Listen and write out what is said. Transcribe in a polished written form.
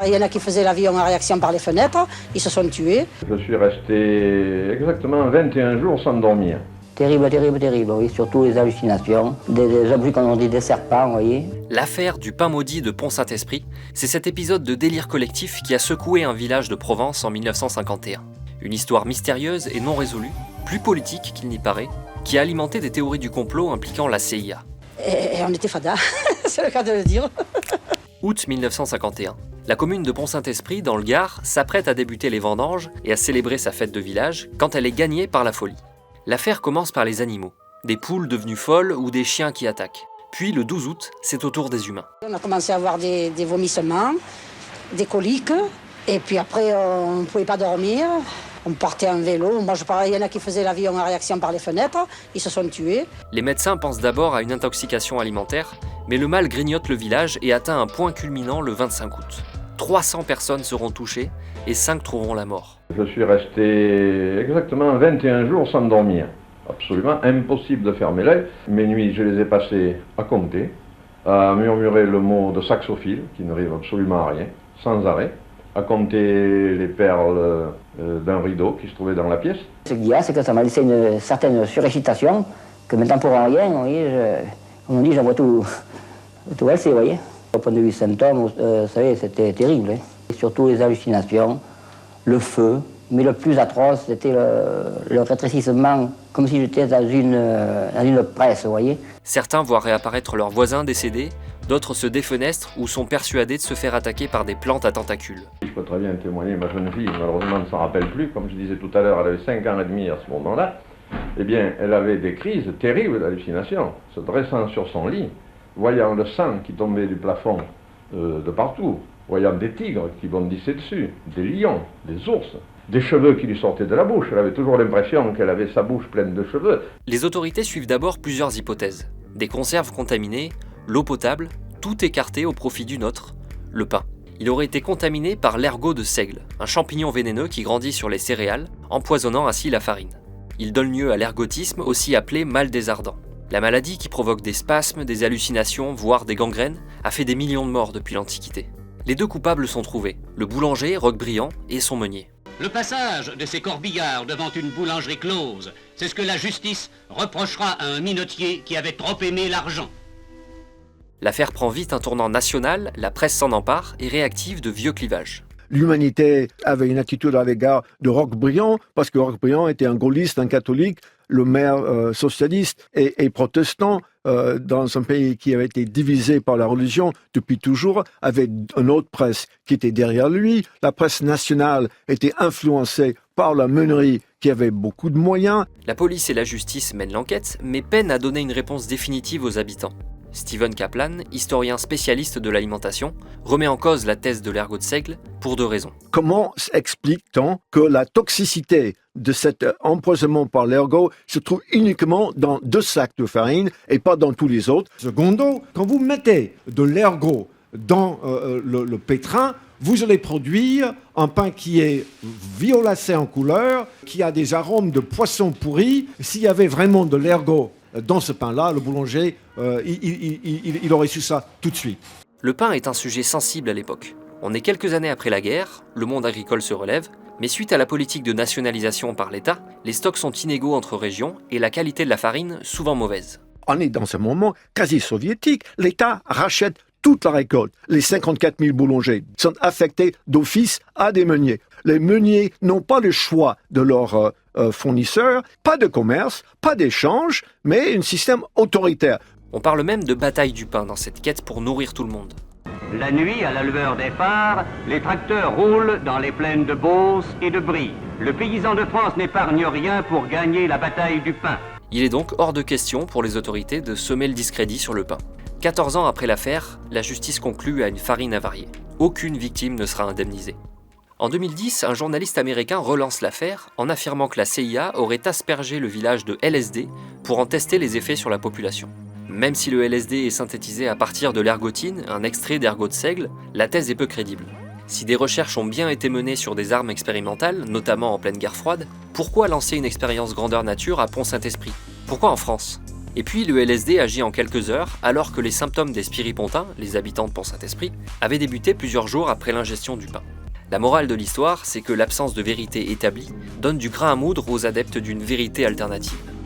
Il y en a qui faisaient l'avion à réaction par les fenêtres, ils se sont tués. Je suis resté exactement 21 jours sans dormir. Terrible, terrible, terrible, oui, surtout les hallucinations, des objets qu'on dit des serpents, vous voyez. L'affaire du pain maudit de Pont-Saint-Esprit, c'est cet épisode de délire collectif qui a secoué un village de Provence en 1951. Une histoire mystérieuse et non résolue, plus politique qu'il n'y paraît, qui a alimenté des théories du complot impliquant la CIA. Et on était fada, c'est le cas de le dire. Août 1951. La commune de Pont-Saint-Esprit, dans le Gard, s'apprête à débuter les vendanges et à célébrer sa fête de village quand elle est gagnée par la folie. L'affaire commence par les animaux, des poules devenues folles ou des chiens qui attaquent. Puis le 12 août, c'est au tour des humains. On a commencé à avoir des vomissements, des coliques, et puis après on ne pouvait pas dormir. On partait en vélo, moi je parlais, il y en a qui faisaient l'avion à réaction par les fenêtres, ils se sont tués. Les médecins pensent d'abord à une intoxication alimentaire, mais le mal grignote le village et atteint un point culminant le 25 août. 300 personnes seront touchées et 5 trouveront la mort. Je suis resté exactement 21 jours sans dormir. Absolument impossible de fermer l'œil. Mes nuits, je les ai passées à compter, à murmurer le mot de saxophile, qui ne arrive absolument à rien, sans arrêt, à compter les perles d'un rideau qui se trouvait dans la pièce. Ce qu'il y a, c'est que ça m'a laissé une certaine surexcitation, que maintenant pour rien, vous voyez, comme on dit, j'en vois tout valser, vous voyez. Au point de vue symptômes, vous savez, c'était terrible. Hein. Et surtout les hallucinations, le feu, mais le plus atroce, c'était le rétrécissement, comme si j'étais dans une presse, vous voyez. Certains voient réapparaître leurs voisins décédés, d'autres se défenestrent ou sont persuadés de se faire attaquer par des plantes à tentacules. Je peux très bien témoigner, ma jeune fille, malheureusement, ne s'en rappelle plus. Comme je disais tout à l'heure, elle avait 5 ans et demi à ce moment-là. Eh bien, elle avait des crises terribles d'hallucination, se dressant sur son lit, voyant le sang qui tombait du plafond de partout, voyant des tigres qui bondissaient dessus, des lions, des ours, des cheveux qui lui sortaient de la bouche. Elle avait toujours l'impression qu'elle avait sa bouche pleine de cheveux. Les autorités suivent d'abord plusieurs hypothèses. Des conserves contaminées, l'eau potable, tout écarté au profit d'une autre, le pain. Il aurait été contaminé par l'ergot de seigle, un champignon vénéneux qui grandit sur les céréales, empoisonnant ainsi la farine. Il donne lieu à l'ergotisme, aussi appelé mal des ardents. La maladie, qui provoque des spasmes, des hallucinations, voire des gangrènes, a fait des millions de morts depuis l'Antiquité. Les deux coupables sont trouvés, le boulanger, Roquebriant, et son meunier. Le passage de ces corbillards devant une boulangerie close, c'est ce que la justice reprochera à un minotier qui avait trop aimé l'argent. L'affaire prend vite un tournant national, la presse s'en empare et réactive de vieux clivages. L'humanité avait une attitude à l'égard de Roquebriant, parce que Roquebriant était un gaulliste, un catholique, le maire socialiste et protestant, dans un pays qui avait été divisé par la religion depuis toujours, avait une autre presse qui était derrière lui. La presse nationale était influencée par la meunerie qui avait beaucoup de moyens. La police et la justice mènent l'enquête, mais peinent à donner une réponse définitive aux habitants. Steven Kaplan, historien spécialiste de l'alimentation, remet en cause la thèse de l'ergot de seigle pour 2 raisons. Comment explique-t-on que la toxicité de cet empoisonnement par l'ergot se trouve uniquement dans 2 sacs de farine et pas dans tous les autres? Secondo, quand vous mettez de l'ergot dans le pétrin, vous allez produire un pain qui est violacé en couleur, qui a des arômes de poisson pourri. S'il y avait vraiment de l'ergot dans ce pain-là, le boulanger, il aurait su ça tout de suite. Le pain est un sujet sensible à l'époque. On est quelques années après la guerre, le monde agricole se relève, mais suite à la politique de nationalisation par l'État, les stocks sont inégaux entre régions et la qualité de la farine souvent mauvaise. On est dans un moment quasi soviétique. L'État rachète toute la récolte. Les 54 000 boulangers sont affectés d'office à des meuniers. Les meuniers n'ont pas le choix de leurs fournisseurs, pas de commerce, pas d'échange, mais un système autoritaire. On parle même de bataille du pain dans cette quête pour nourrir tout le monde. La nuit, à la lueur des phares, les tracteurs roulent dans les plaines de Beauce et de Brie. Le paysan de France n'épargne rien pour gagner la bataille du pain. Il est donc hors de question pour les autorités de semer le discrédit sur le pain. 14 ans après l'affaire, la justice conclut à une farine avariée. Aucune victime ne sera indemnisée. En 2010, un journaliste américain relance l'affaire en affirmant que la CIA aurait aspergé le village de LSD pour en tester les effets sur la population. Même si le LSD est synthétisé à partir de l'ergotine, un extrait d'ergot de seigle, la thèse est peu crédible. Si des recherches ont bien été menées sur des armes expérimentales, notamment en pleine guerre froide, pourquoi lancer une expérience grandeur nature à Pont-Saint-Esprit? Pourquoi en France? Et puis le LSD agit en quelques heures, alors que les symptômes des spiripontins, les habitants de Pont-Saint-Esprit, avaient débuté plusieurs jours après l'ingestion du pain. La morale de l'histoire, c'est que l'absence de vérité établie donne du grain à moudre aux adeptes d'une vérité alternative.